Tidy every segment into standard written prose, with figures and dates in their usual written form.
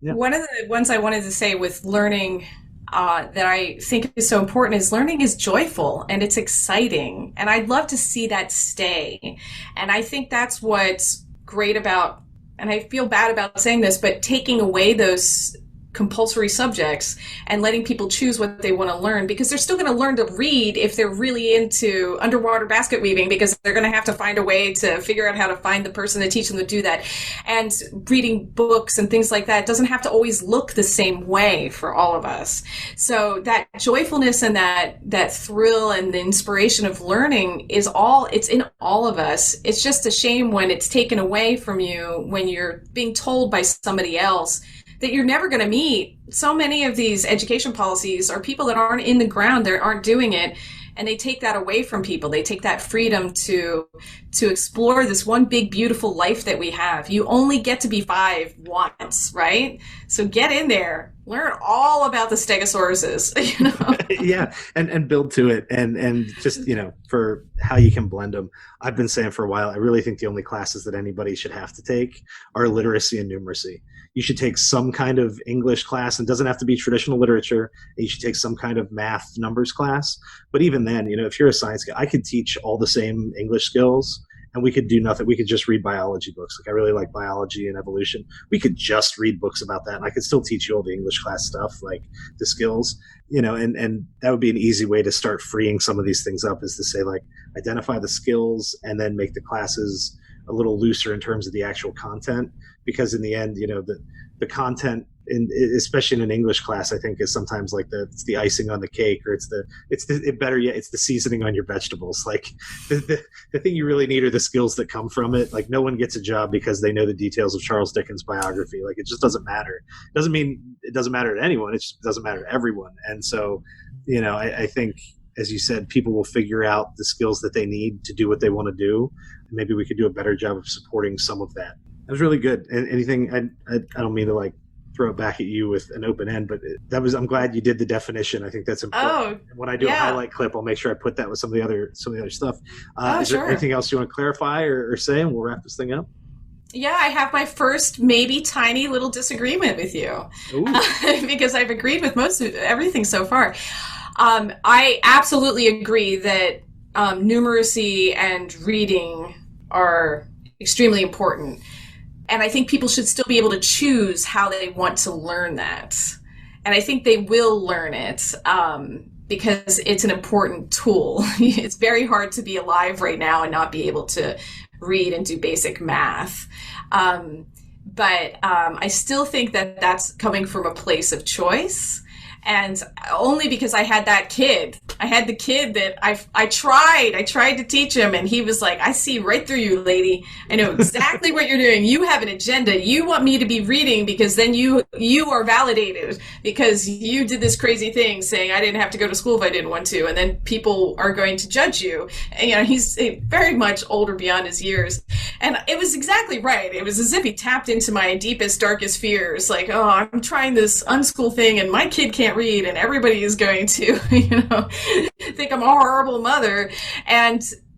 Yeah. One of the ones I wanted to say with learning that I think is so important is learning is joyful and it's exciting. And I'd love to see that stay. And I think that's what's great about, and I feel bad about saying this, but taking away those compulsory subjects and letting people choose what they want to learn, because they're still going to learn to read if they're really into underwater basket weaving, because they're going to have to find a way to figure out how to find the person to teach them to do that. And reading books and things like that doesn't have to always look the same way for all of us. So that joyfulness and that thrill and the inspiration of learning it's in all of us. It's just a shame when it's taken away from you, when you're being told by somebody else that you're never going to meet. So many of these education policies are people that aren't in the ground, that aren't doing it, and they take that away from people. They take that freedom to explore this one big, beautiful life that we have. You only get to be 5 once, right? So get in there, learn all about the stegosauruses, you know? Yeah, and build to it, and just, for how you can blend them. I've been saying for a while, I really think the only classes that anybody should have to take are literacy and numeracy. You should take some kind of English class, and it doesn't have to be traditional literature. And you should take some kind of math numbers class. But even then, if you're a science guy, I could teach all the same English skills, and we could do nothing. We could just read biology books. Like, I really like biology and evolution. We could just read books about that, and I could still teach you all the English class stuff, like the skills, and that would be an easy way to start freeing some of these things up, is to say, like, identify the skills and then make the classes a little looser in terms of the actual content. Because in the end, the content, especially in an English class, I think is sometimes like it's the icing on the cake, or it's the seasoning on your vegetables. Like the thing you really need are the skills that come from it. Like, no one gets a job because they know the details of Charles Dickens' biography. Like, it just doesn't matter. It doesn't mean it doesn't matter to anyone. It just doesn't matter to everyone. And so, I think, as you said, people will figure out the skills that they need to do what they want to do. And maybe we could do a better job of supporting some of that. That was really good. And anything, I don't mean to like throw it back at you with an open end, but I'm glad you did the definition. I think that's important. Oh, when I do a highlight clip, I'll make sure I put that with some of the other stuff. Is there anything else you want to clarify or say, and we'll wrap this thing up? Yeah, I have my first maybe tiny little disagreement with you because I've agreed with most of everything so far. I absolutely agree that numeracy and reading are extremely important. And I think people should still be able to choose how they want to learn that. And I think they will learn it because it's an important tool. It's very hard to be alive right now and not be able to read and do basic math. But I still think that that's coming from a place of choice. And only because I had that kid. I had the kid that I tried to teach him, and he was like, I see right through you, lady. I know exactly what you're doing. You have an agenda. You want me to be reading because then you are validated because you did this crazy thing saying I didn't have to go to school if I didn't want to, and then people are going to judge you. And he's very much older beyond his years. And it was exactly right. It was as if he tapped into my deepest, darkest fears. Like, oh, I'm trying this unschool thing and my kid can't read, and everybody is going to, think I'm a horrible mother.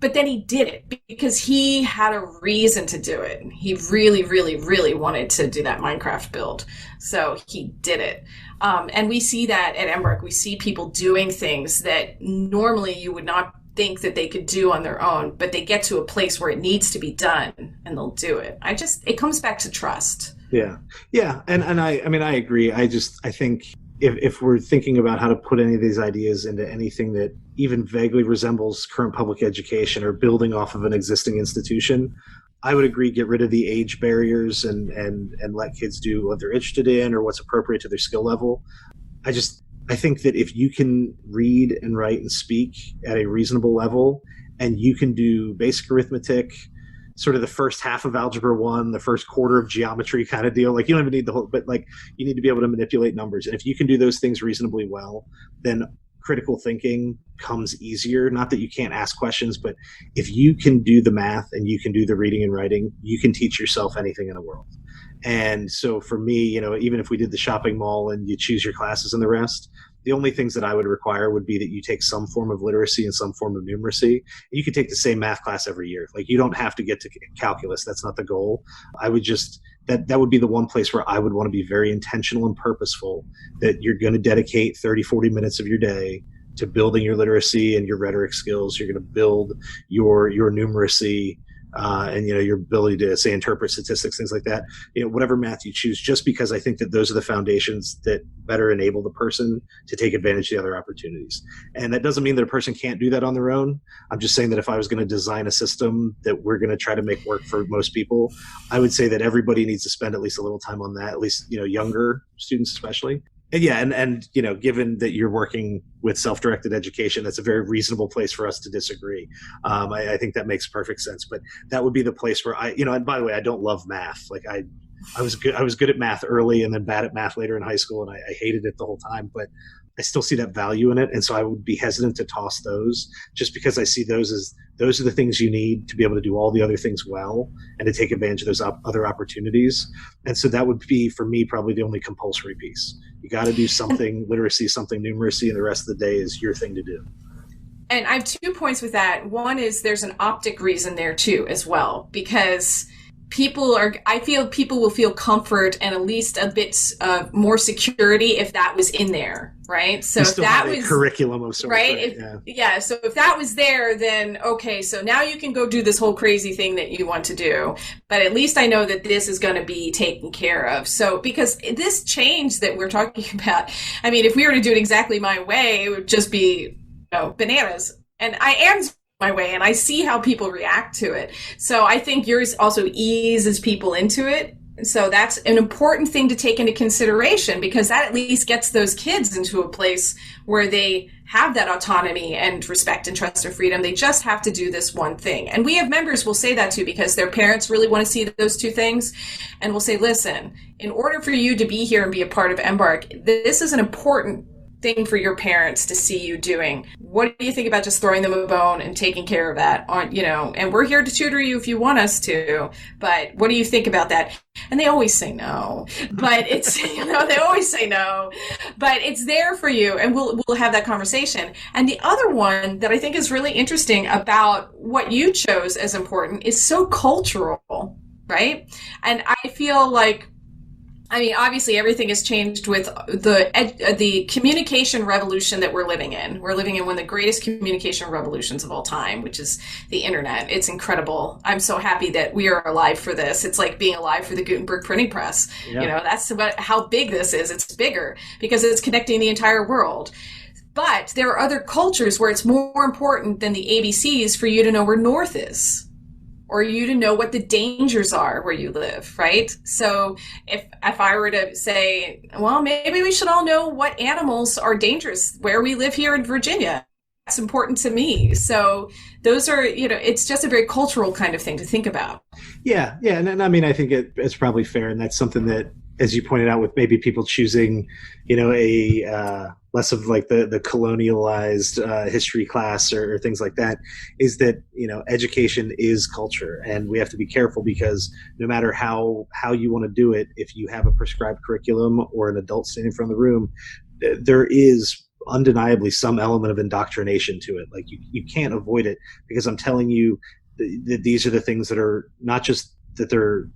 But then he did it because he had a reason to do it. He really, really, really wanted to do that Minecraft build. So he did it. And we see that at Embark. We see people doing things that normally you would not think that they could do on their own, but they get to a place where it needs to be done and they'll do it. It comes back to trust. Yeah. Yeah. And I agree. I think if we're thinking about how to put any of these ideas into anything that even vaguely resembles current public education or building off of an existing institution, I would agree, get rid of the age barriers and let kids do what they're interested in or what's appropriate to their skill level. I think that if you can read and write and speak at a reasonable level, and you can do basic arithmetic, sort of the first half of Algebra 1, the first quarter of geometry kind of deal. Like, you don't even need the whole, but like, you need to be able to manipulate numbers. And if you can do those things reasonably well, then critical thinking comes easier. Not that you can't ask questions, but if you can do the math and you can do the reading and writing, you can teach yourself anything in the world. And so for me, even if we did the shopping mall and you choose your classes and the rest, the only things that I would require would be that you take some form of literacy and some form of numeracy. You could take the same math class every year. Like, you don't have to get to calculus. That's not the goal. that would be the one place where I would want to be very intentional and purposeful, that you're going to dedicate 30, 40 minutes of your day to building your literacy and your rhetoric skills. You're going to build your numeracy, and your ability to, say, interpret statistics, things like that. Whatever math you choose, just because I think that those are the foundations that better enable the person to take advantage of the other opportunities. And that doesn't mean that a person can't do that on their own. I'm just saying that if I was going to design a system that we're going to try to make work for most people, I would say that everybody needs to spend at least a little time on that, at least, younger students especially. And and given that you're working with self-directed education, that's a very reasonable place for us to disagree. I think that makes perfect sense. But that would be the place where and by the way, I don't love math. Like I was good at math early and then bad at math later in high school, and I hated it the whole time. But I still see that value in it, and so I would be hesitant to toss those, just because I see those as those are the things you need to be able to do all the other things well and to take advantage of those other opportunities. And so that would be, for me, probably the only compulsory piece. You got to do something literacy, something numeracy, and the rest of the day is your thing to do. And I have 2 points with that. One is there's an optic reason there too as well, because I feel people will feel comfort and at least a bit more security if that was in there, right? So if that was curriculum of sorts, right? So if that was there, then okay, so now you can go do this whole crazy thing that you want to do, but at least I know that this is going to be taken care of. So because this change that we're talking about, I mean, if we were to do it exactly my way, it would just be bananas. And I am my way, and I see how people react to it. So I think yours also eases people into it. So that's an important thing to take into consideration, because that at least gets those kids into a place where they have that autonomy and respect and trust and freedom. They just have to do this one thing. And we have members will say that too, because their parents really want to see those 2 things. And we'll say, listen, in order for you to be here and be a part of Embark, this is an important thing for your parents to see you doing. What do you think about just throwing them a bone and taking care of that? And we're here to tutor you if you want us to, but what do you think about that? And they always say no, but it's, they always say no, but it's there for you, and we'll have that conversation. And the other one that I think is really interesting about what you chose as important is so cultural, right? And I feel like, obviously everything has changed with the communication revolution that we're living in. We're living in one of the greatest communication revolutions of all time, which is the internet. It's incredible. I'm so happy that we are alive for this. It's like being alive for the Gutenberg printing press. Yeah. That's how big this is. It's bigger because it's connecting the entire world. But there are other cultures where it's more important than the ABCs for you to know where north is, or you to know what the dangers are where you live, right? So if I were to say, well, maybe we should all know what animals are dangerous where we live here in Virginia. That's important to me. So those are, it's just a very cultural kind of thing to think about. Yeah. And I think it's probably fair. And that's something that, as you pointed out, with maybe people choosing, a less of like the colonialized history class or things like that, is that, education is culture, and we have to be careful, because no matter how you want to do it, if you have a prescribed curriculum or an adult standing in front of the room, there is undeniably some element of indoctrination to it. Like you can't avoid it, because I'm telling you that these are the things that are not just that they're,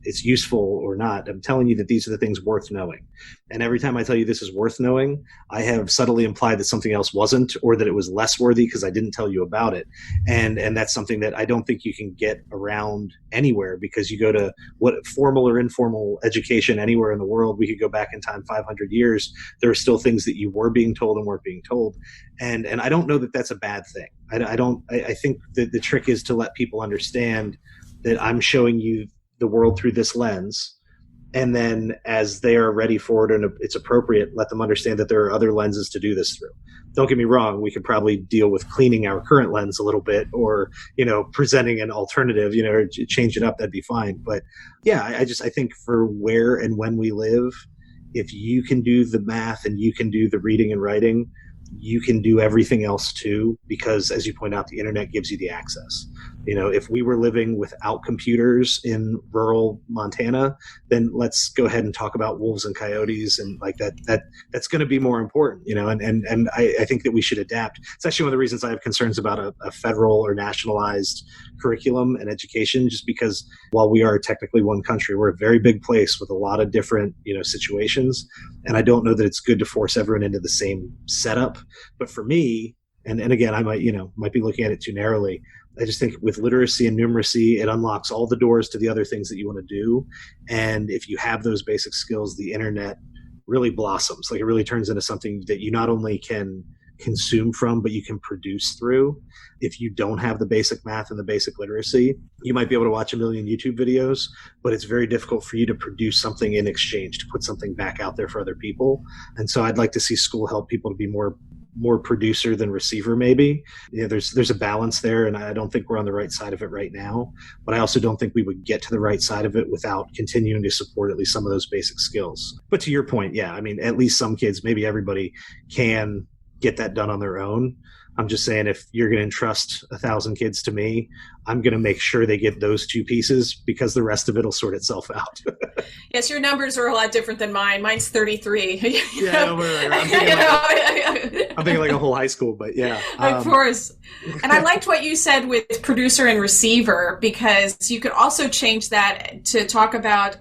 it's useful or not. I'm telling you that these are the things worth knowing. And every time I tell you this is worth knowing, I have subtly implied that something else wasn't, or that it was less worthy because I didn't tell you about it. And that's something that I don't think you can get around anywhere, because you go to what formal or informal education anywhere in the world, we could go back in time 500 years. There are still things that you were being told and weren't being told. And I don't know that that's a bad thing. I think that the trick is to let people understand that I'm showing you the world through this lens, and then as they are ready for it and it's appropriate, let them understand that there are other lenses to do this through. Don't get me wrong, we could probably deal with cleaning our current lens a little bit, or presenting an alternative, or change it up, that'd be fine. But yeah, I think for where and when we live, if you can do the math and you can do the reading and writing, you can do everything else too, because as you point out, the internet gives you the access. If we were living without computers in rural Montana, then let's go ahead and talk about wolves and coyotes and like that's going to be more important, and I think that we should adapt. It's actually one of the reasons I have concerns about a federal or nationalized curriculum and education, just because while we are technically one country, we're a very big place with a lot of different, situations. And I don't know that it's good to force everyone into the same setup. But for me, and again, I might be looking at it too narrowly. I just think with literacy and numeracy, it unlocks all the doors to the other things that you want to do. And if you have those basic skills, the internet really blossoms. Like it really turns into something that you not only can consume from, but you can produce through. If you don't have the basic math and the basic literacy, you might be able to watch a million YouTube videos, but it's very difficult for you to produce something in exchange, to put something back out there for other people. And so I'd like to see school help people to be more producer than receiver, maybe. There's a balance there, and I don't think we're on the right side of it right now, but I also don't think we would get to the right side of it without continuing to support at least some of those basic skills. But to your point, yeah, I mean, at least some kids, maybe everybody can get that done on their own. I'm just saying, if you're going to entrust 1,000 kids to me, I'm going to make sure they get those two pieces, because the rest of it will sort itself out. Yes, your numbers are a lot different than mine. Mine's 33. Yeah, I'm thinking like a whole high school, but yeah. Of course. And I liked what you said with producer and receiver, because you could also change that to talk about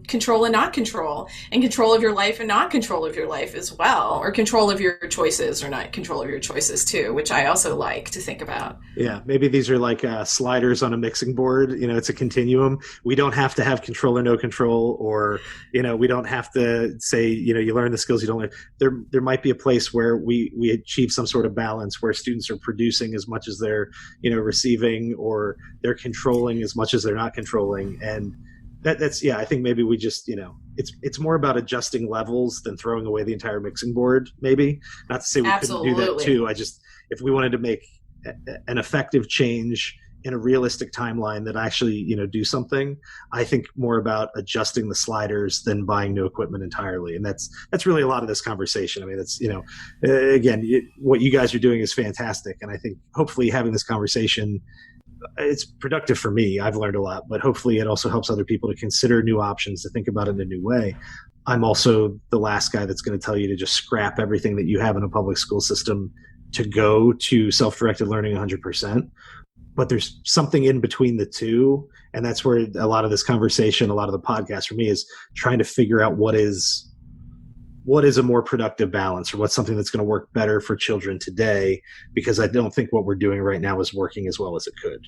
control and not control, and control of your life and not control of your life as well, or control of your choices or not control of your choices too, which I also like to think about. Yeah, maybe these are like sliders on a mixing board. It's a continuum. We don't have to have control or no control, or we don't have to say you learn the skills you don't learn. There might be a place where we achieve some sort of balance, where students are producing as much as they're receiving, or they're controlling as much as they're not controlling. And that's I think maybe we just it's more about adjusting levels than throwing away the entire mixing board. Maybe not to say we Absolutely. couldn't do that too. If we wanted to make an effective change in a realistic timeline that actually, do something, I think more about adjusting the sliders than buying new equipment entirely. And that's really a lot of this conversation. I mean, that's, again, what you guys are doing is fantastic. And I think hopefully having this conversation, it's productive for me. I've learned a lot, but hopefully it also helps other people to consider new options, to think about it in a new way. I'm also the last guy that's going to tell you to just scrap everything that you have in a public school system to go to self-directed learning 100%. But there's something in between the two. And that's where a lot of this conversation, a lot of the podcast for me, is trying to figure out what is a more productive balance, or what's something that's going to work better for children today, because I don't think what we're doing right now is working as well as it could.